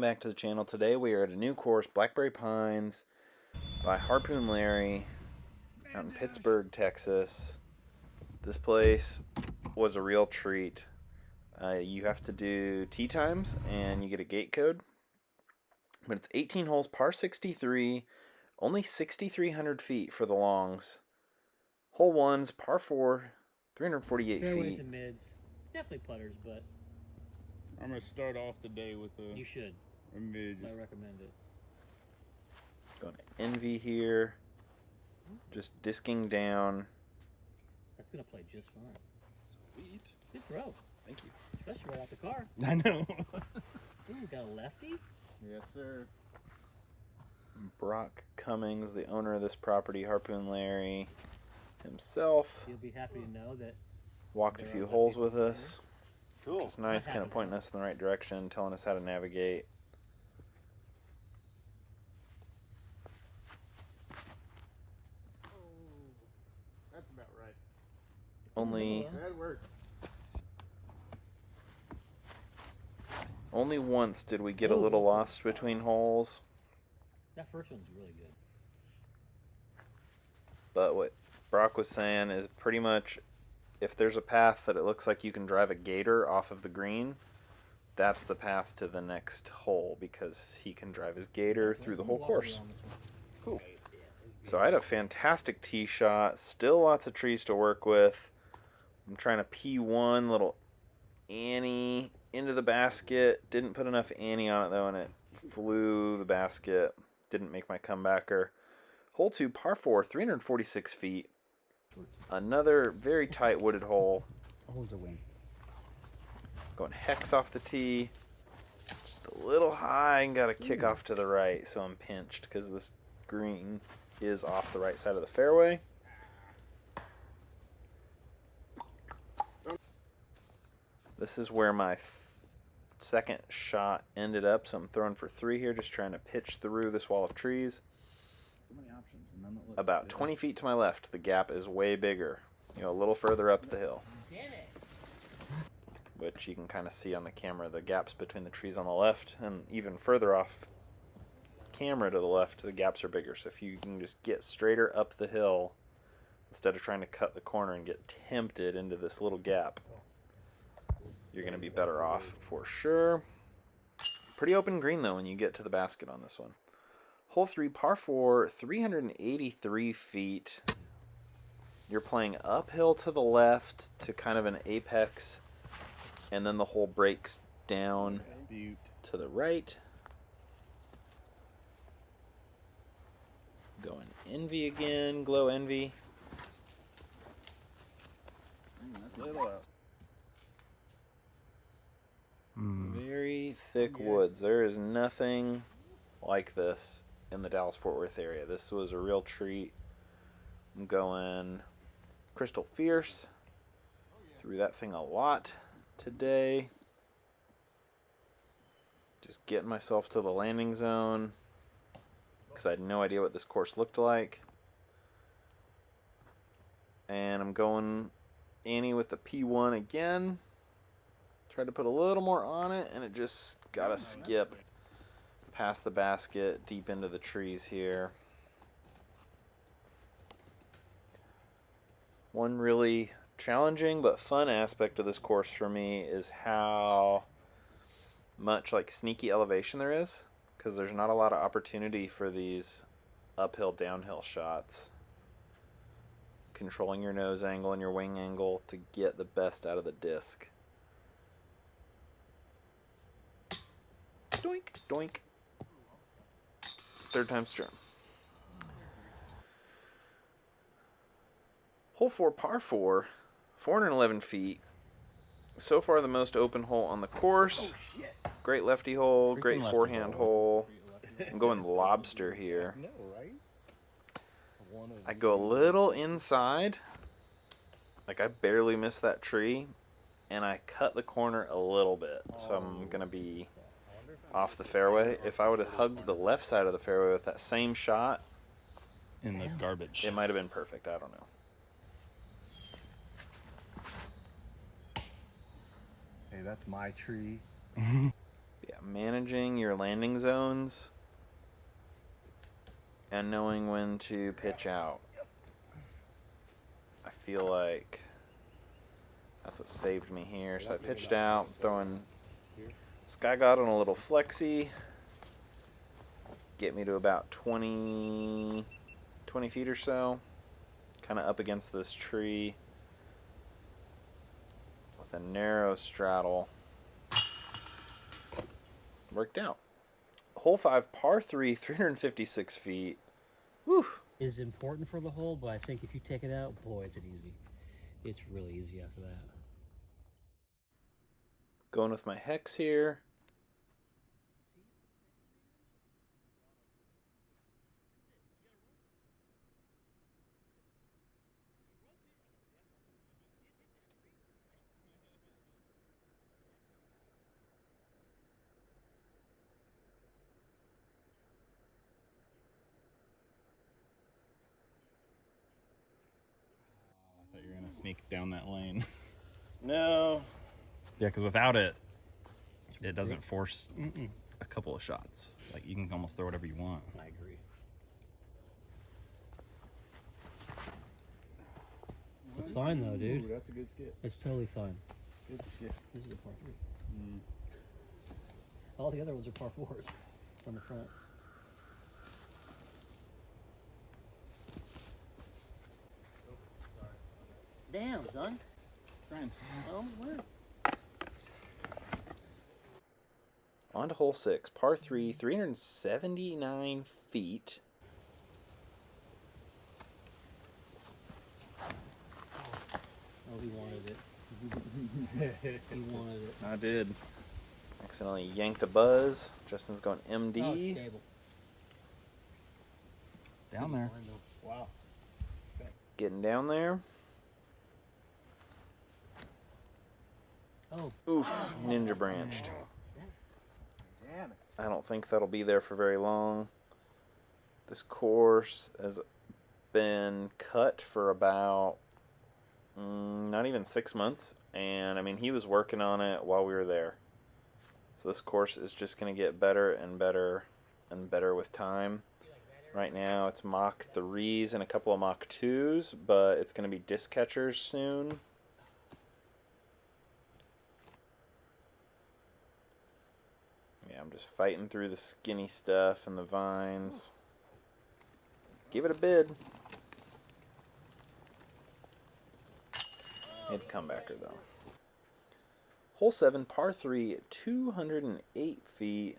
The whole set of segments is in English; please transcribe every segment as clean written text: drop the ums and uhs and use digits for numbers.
welcome back to the channel. Today we are at a new course, Blackberry Pines by Harpoon Larry out in Pittsburgh, Texas. This place was a real treat. You have to do tee times and you get a gate code. But it's 18 holes, par 63, only 6,300 feet for the longs. Hole 1's par 4, 348 Fairways feet. and mids. Definitely putters, but I'm gonna start off the day with you should. a mid. I recommend it. Going to envy here. Just disking down. That's gonna play just fine. Sweet. Good throw. Thank you. Especially right out the car. I know. Ooh, we got a lefty. Yes, sir. Brock Cummings, the owner of this property, Harpoon Larry himself, You'll be happy to know that. walked a few holes with us. Cool. It's nice, kind of pointing us in the right direction, telling us how to navigate. That's about right. Only works. once did we get a little lost between holes, That first one's really good. but what Brock was saying is pretty much if there's a path that it looks like you can drive a gator off of the green, that's the path to the next hole because he can drive his gator through the whole course. Cool. So I had a fantastic tee shot, still lots of trees to work with. I'm trying to P1 little Annie into the basket. Didn't put enough Annie on it though, and it flew the basket. Didn't make my comebacker. Hole 2, par 4, 346 feet. Another very tight wooded hole. Always a win. Going hex off the tee. Just a little high and got a kick off to the right, so I'm pinched because this green is off the right side of the fairway. This is where my second shot ended up, so I'm throwing for 3 here, just trying to pitch through this wall of trees. So many options. And none that look About 20 feet to my left, the gap is way bigger, a little further up the hill. Damn it. Which you can kind of see on the camera, the gaps between the trees on the left, and even further off camera to the left, the gaps are bigger. So if you can just get straighter up the hill, instead of trying to cut the corner and get tempted into this little gap, you're going to be better off for sure. Pretty open green though when you get to the basket on this one. Hole 3, par 4, 383 feet. You're playing uphill to the left to kind of an apex, and then the hole breaks down to the right. Going envy again, glow envy. That's a little out. Very thick woods. There is nothing like this in the Dallas-Fort Worth area. This was a real treat. I'm going Crystal Fierce. Threw that thing a lot today. Just getting myself to the landing zone because I had no idea what this course looked like. And I'm going Annie with the P1 again. Tried to put a little more on it, and it just got a skip past the basket, deep into the trees here. One really challenging but fun aspect of this course for me is how much like sneaky elevation there is, because there's not a lot of opportunity for these uphill downhill shots. Controlling your nose angle and your wing angle to get the best out of the disc. Doink, doink. Third time's charm. Hole 4, par 4, 411 feet. So far the most open hole on the course. Great lefty hole, great forehand hole. I'm going lobster here. I go a little inside. Like I barely missed that tree. And I cut the corner a little bit. So I'm going to be off the fairway. If I would have hugged the left side of the fairway with that same shot, in the garbage. it might have been perfect. I don't know. Hey, that's my tree. Yeah. managing your landing zones and knowing when to pitch out. I feel like that's what saved me here. So I pitched out, throwing Sky God on a little flexi, get me to about 20 feet or so, kind of up against this tree with a narrow straddle. Worked out. Hole 5, par 3, 356 feet. Whew. Is important for the hole, but I think if you take it out, boy, is it easy. It's really easy after that. Going with my hex here. I thought you were going to sneak down that lane. No. Yeah, because without it, it doesn't force a couple of shots. It's like you can almost throw whatever you want. I agree. It's fine though, dude. Ooh, that's a good skip. It's totally fine. Good skip. This is a par 3. All the other ones are par 4s from the front. Damn, son. Trying. Oh, where? On to hole 6, par 3, 379 feet. Oh, he wanted it. He wanted it. I did. Accidentally yanked a buzz. Justin's going Oh, it's MD. stable. Down there. Wow. Getting down there. Oh. Oof, ninja branched. Damn it. I don't think that'll be there for very long. This course has been cut for about not even 6 months, and I mean he was working on it while we were there. So this course is just going to get better and better and better with time. Right now it's Mach 3s and a couple of Mach 2s, but it's going to be disc catchers soon. Yeah, I'm just fighting through the skinny stuff and the vines. Give it a bid. Need a comebacker though. Hole 7, par 3, 208 feet.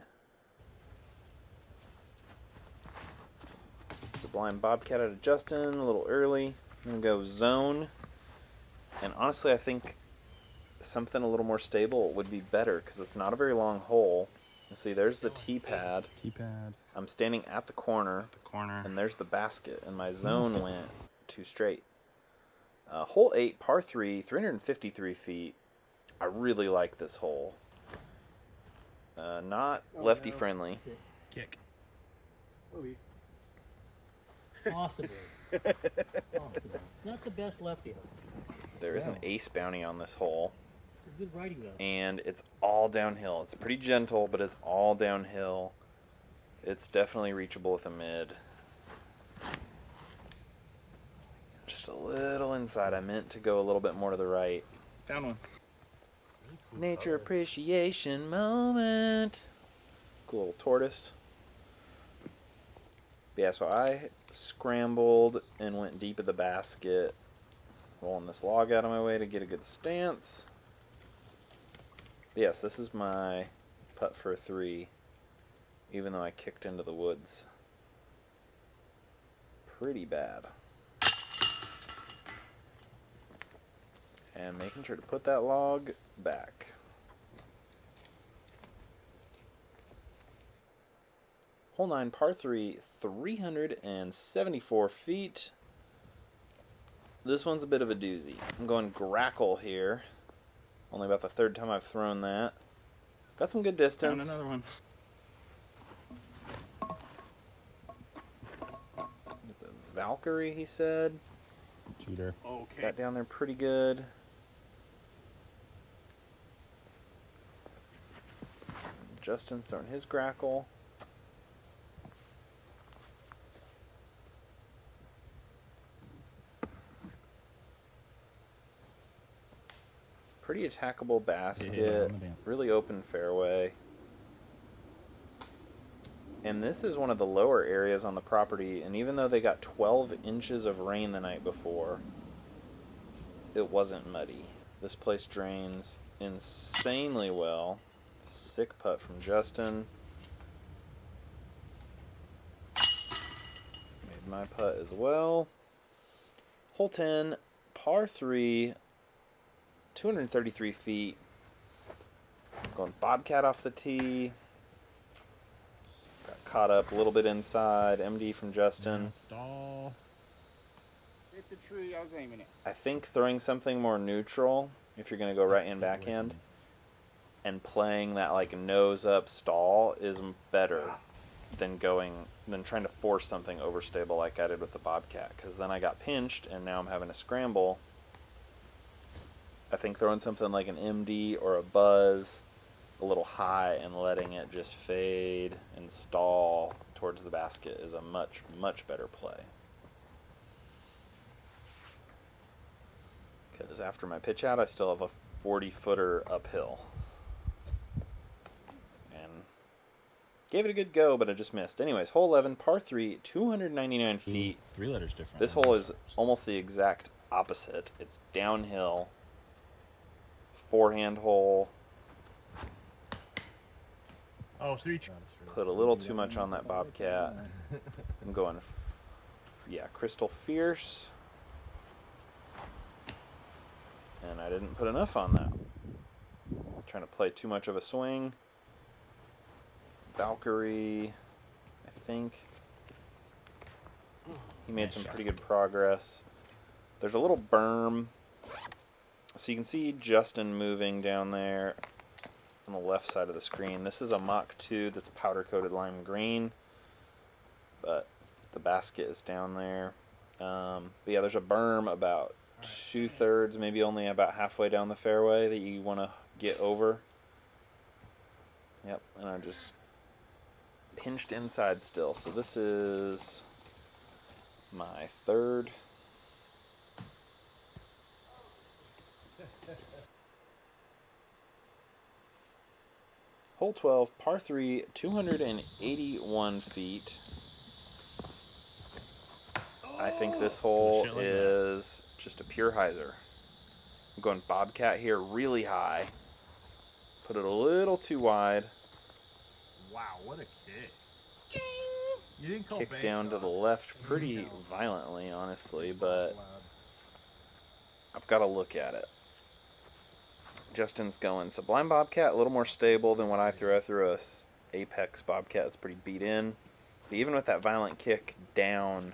Sublime Bobcat out of Justin, a little early. I'm going to go zone. And honestly, I think something a little more stable would be better because it's not a very long hole. You see, there's the tee pad. T-pad. I'm standing at the corner, The corner. and there's the basket, and my zone went too straight. Hole 8, par 3, 353 feet. I really like this hole. Not lefty friendly. Kick. Possibly. Possibly. Not the best lefty. There is an ace bounty on this hole, Good riding though. and it's all downhill. It's pretty gentle, but it's all downhill. It's definitely reachable with a mid. Just a little inside. I meant to go a little bit more to the right. Found one. Nature appreciation moment. Cool little tortoise. Yeah, so I scrambled and went deep at the basket, rolling this log out of my way to get a good stance. Yes, this is my putt for a 3, even though I kicked into the woods. Pretty bad. And making sure to put that log back. Hole 9, par 3, 374 feet. This one's a bit of a doozy. I'm going grackle here. Only about the 3rd time I've thrown that. Got some good distance. Found another one. Get the Valkyrie, he said. Cheater. Okay. Got down there pretty good. Justin's throwing his grackle. Pretty attackable basket, Yeah, really open fairway. And this is one of the lower areas on the property, and even though they got 12 inches of rain the night before, it wasn't muddy. This place drains insanely well. Sick putt from Justin. Made my putt as well. Hole 10, par 3, 233 feet. Going Bobcat off the tee. Got caught up a little bit inside. MD from Justin. Stall. Hit the tree, I was aiming it. I think throwing something more neutral, if you're going to go right hand backhand, and playing that like nose up stall is better than trying to force something overstable like I did with the Bobcat, because then I got pinched and now I'm having to scramble. I think throwing something like an MD or a Buzz a little high and letting it just fade and stall towards the basket is a much, much better play. Because after my pitch out, I still have a 40-footer uphill. And gave it a good go, but I just missed. Anyways, hole 11, par 3, 299 feet. 3 letters different. This hole is almost the exact opposite. It's downhill. Forehand hole. Oh, 3. Put a little too much on that Bobcat. I'm going, yeah, Crystal Fierce. And I didn't put enough on that. I'm trying to play too much of a swing. Valkyrie, I think. He made some pretty good progress. There's a little berm. So you can see Justin moving down there on the left side of the screen. This is a Mach 2 that's powder-coated lime green. But the basket is down there. But yeah, there's a berm about 2/3, maybe only about halfway down the fairway that you want to get over. Yep, and I just pinched inside still. So this is my third. Hole 12, par 3, 281 feet. I think this hole is just a pure hyzer. I'm going Bobcat here really high. Put it a little too wide. Wow, what a kick. You didn't call Kick down to the left pretty violently, honestly, but I've got to look at it. Justin's going Sublime Bobcat, a little more stable than what I threw. I threw a Apex Bobcat that's pretty beat in. But even with that violent kick down,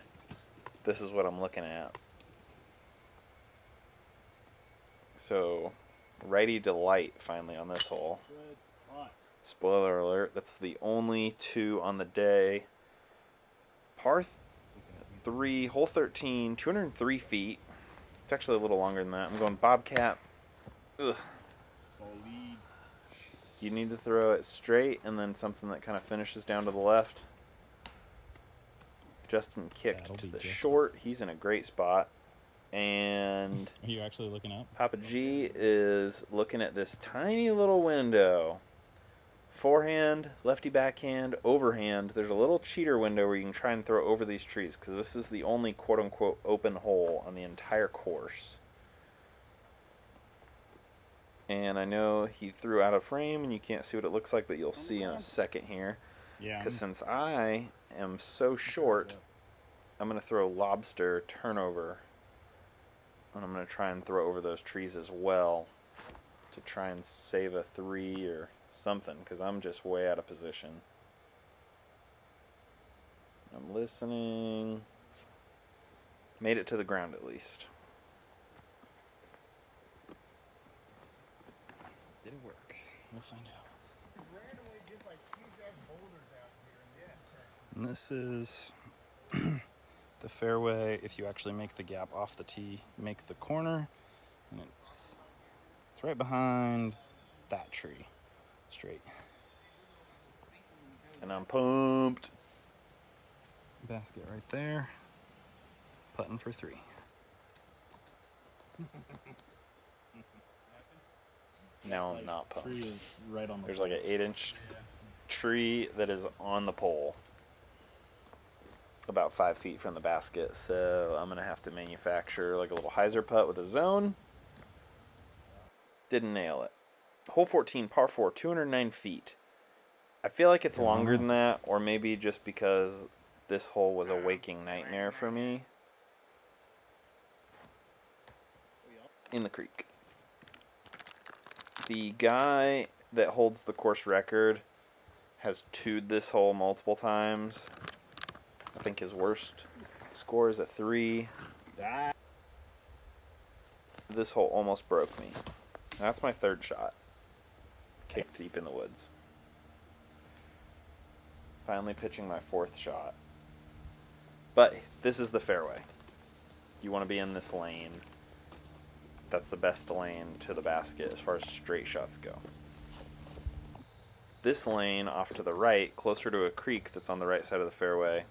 this is what I'm looking at. So, righty delight finally on this hole. Spoiler alert, that's the only 2 on the day. Par 3, hole 13, 203 feet. It's actually a little longer than that. I'm going Bobcat. Ugh. Solid. You need to throw it straight and then something that kind of finishes down to the left. Justin kicked to the short. He's in a great spot. And Are you actually looking up? Papa G is looking at this tiny little window. Forehand, lefty backhand, overhand. There's a little cheater window where you can try and throw over these trees because this is the only quote-unquote open hole on the entire course. And I know he threw out of frame and you can't see what it looks like, but you'll see in a second here. Yeah. Because since I am so short, I'm going to throw lobster turnover. And I'm going to try and throw over those trees as well to try and save a 3 or something, because I'm just way out of position. I'm listening. Made it to the ground at least. Did it work? We'll find out. Randomly just like huge ass boulders out here. And this is the fairway. If you actually make the gap off the tee, make the corner, and it's right behind that tree, straight. And I'm pumped. Basket right there. Putting for 3. Now I'm not pumped. Tree is right on the There's like an 8-inch tree that is on the pole. About 5 feet from the basket. So I'm going to have to manufacture like a little hyzer putt with a zone. Didn't nail it. Hole 14, par 4, 209 feet. I feel like it's longer than that, or maybe just because this hole was a waking nightmare for me. In the creek. The guy that holds the course record has 2'd this hole multiple times. I think his worst score is a 3. This hole almost broke me. That's my 3rd shot. Kicked deep in the woods. Finally pitching my 4th shot. But this is the fairway. You want to be in this lane. That's the best lane to the basket as far as straight shots go. This lane off to the right, closer to a creek that's on the right side of the fairway.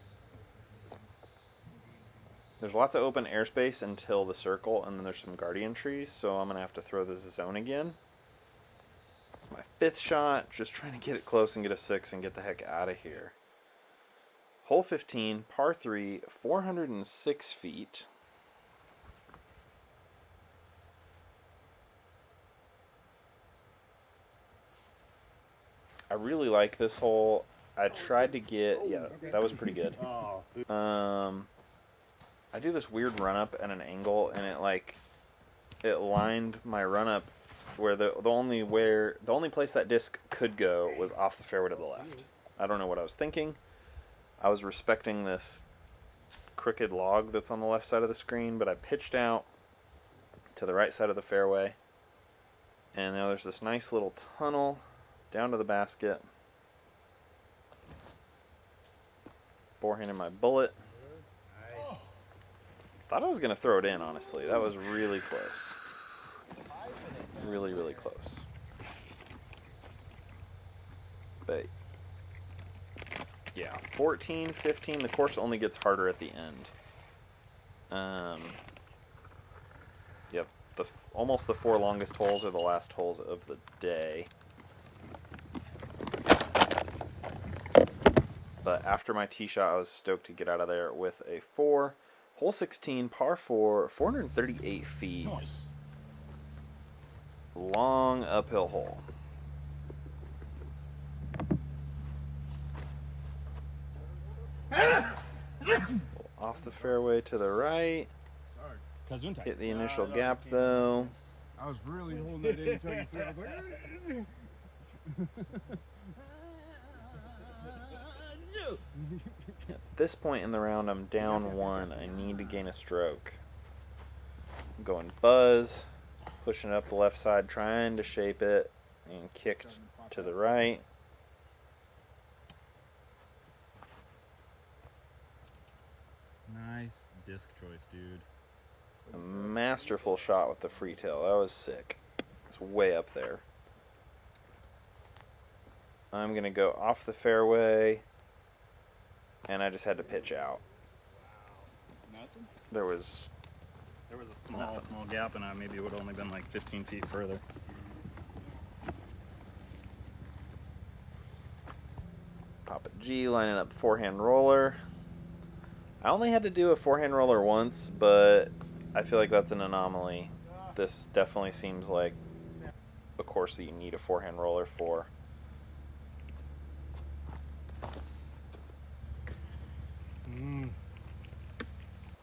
There's lots of open airspace until the circle, and then there's some guardian trees, so I'm going to have to throw this zone again. It's my 5th shot, just trying to get it close and get a 6 and get the heck out of here. Hole 15, par 3, 406 feet. I really like this hole. I tried to get, yeah, that was pretty good. I do this weird run up at an angle, and it lined my run up where the only place that disc could go was off the fairway to the left. I don't know what I was thinking. I was respecting this crooked log that's on the left side of the screen, but I pitched out to the right side of the fairway, and now there's this nice little tunnel down to the basket. Forehanded my bullet. Thought I was going to throw it in, honestly. That was really close. Really, really close. But, yeah, 14, 15, the course only gets harder at the end. Yep, almost the 4 longest holes are the last holes of the day. But after my tee shot, I was stoked to get out of there with a 4. Hole 16, par 4, 438 feet. Nice. Long uphill hole. Off the fairway to the right. Hit the initial gap though. I was really holding that in until you threw it. I was like, At this point in the round, I'm down 1. I need to gain a stroke. I'm going buzz, pushing it up the left side, trying to shape it, and kicked to the right. Nice disc choice, dude. A masterful shot with the free tail. That was sick. It's way up there. I'm going to go off the fairway, and I just had to pitch out. Nothing? There was a small gap, and I maybe would have only been like 15 feet further. Papa G lining up forehand roller. I only had to do a forehand roller once, but I feel like that's an anomaly. This definitely seems like a course that you need a forehand roller for.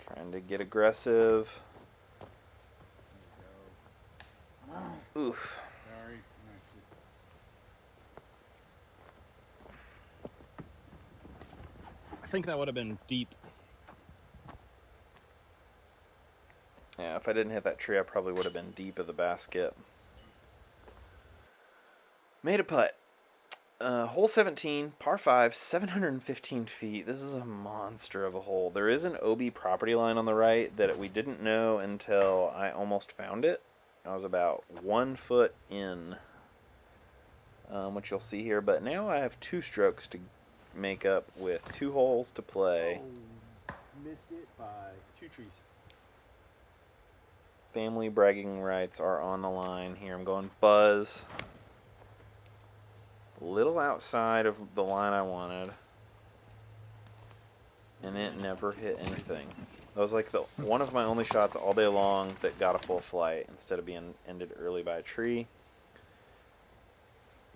Trying to get aggressive. Oof. sorry. I think that would have been deep. Yeah, if I didn't hit that tree, I probably would have been deep of the basket. Made a putt. Hole 17, par 5, 715 feet. This is a monster of a hole. There is an OB property line on the right that we didn't know until I almost found it. I was about 1 foot in, which you'll see here. But now I have 2 strokes to make up with 2 holes to play. Oh, missed it by 2 trees. Family bragging rights are on the line here. I'm going buzz. A little outside of the line I wanted. And it never hit anything. That was like one of my only shots all day long that got a full flight instead of being ended early by a tree.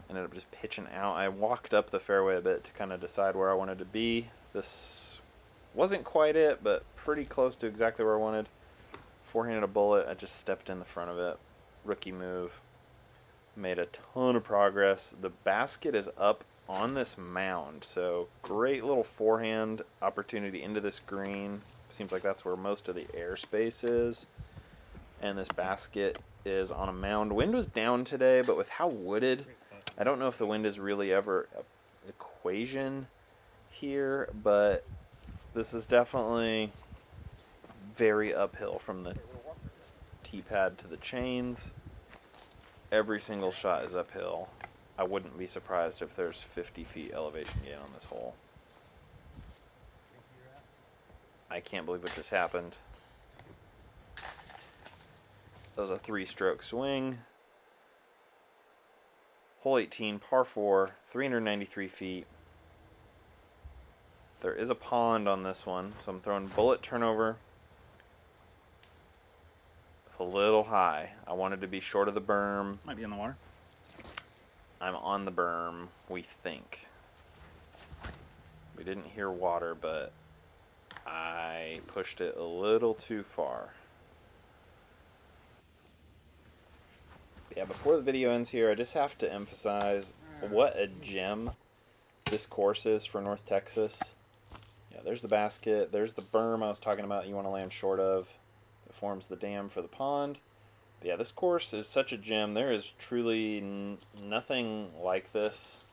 Ended up just pitching out. I walked up the fairway a bit to kind of decide where I wanted to be. This wasn't quite it, but pretty close to exactly where I wanted. Forehanded a bullet. I just stepped in the front of it. Rookie move. Made a ton of progress. The basket is up on this mound, so great little forehand opportunity into this green. Seems like that's where most of the airspace is. And this basket is on a mound. Wind was down today, but with how wooded, I don't know if the wind is really ever an equation here, but this is definitely very uphill from the tee pad to the chains. Every single shot is uphill. I wouldn't be surprised if there's 50 feet elevation gain on this hole. I can't believe what just happened. That was a 3-stroke swing. Hole 18, par 4, 393 feet. There is a pond on this one, so I'm throwing bullet turnover. It's a little high. I wanted to be short of the berm. Might be in the water. I'm on the berm, we think. We didn't hear water, but I pushed it a little too far. Yeah, before the video ends here, I just have to emphasize what a gem this course is for North Texas. Yeah, there's the basket. There's the berm I was talking about you want to land short of. That forms the dam for the pond. But yeah, this course is such a gem. There is truly nothing like this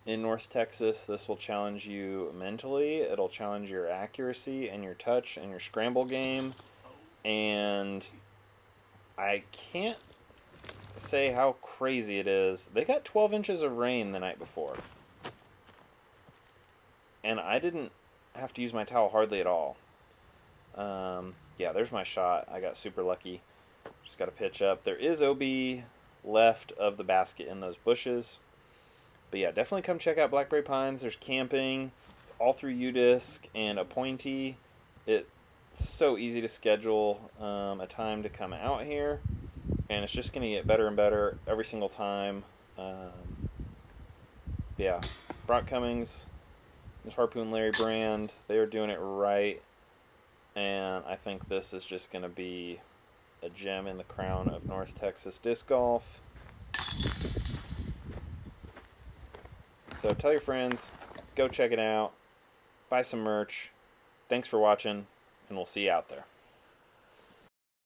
in North Texas. This will challenge you mentally. It'll challenge your accuracy and your touch and your scramble game. And I can't say how crazy it is. They got 12 inches of rain the night before. And I didn't have to use my towel hardly at all. Yeah, there's my shot. I got super lucky. Just got to pitch up. There is OB left of the basket in those bushes. But yeah, definitely come check out Blackberry Pines. There's camping. It's all through UDisc and a pointy. It's so easy to schedule a time to come out here. And it's just going to get better and better every single time. Yeah, Brock Cummings, Harpoon, Larry Brand, they are doing it right. And I think this is just going to be a gem in the crown of North Texas disc golf. So tell your friends, go check it out, buy some merch. Thanks for watching, and we'll see you out there.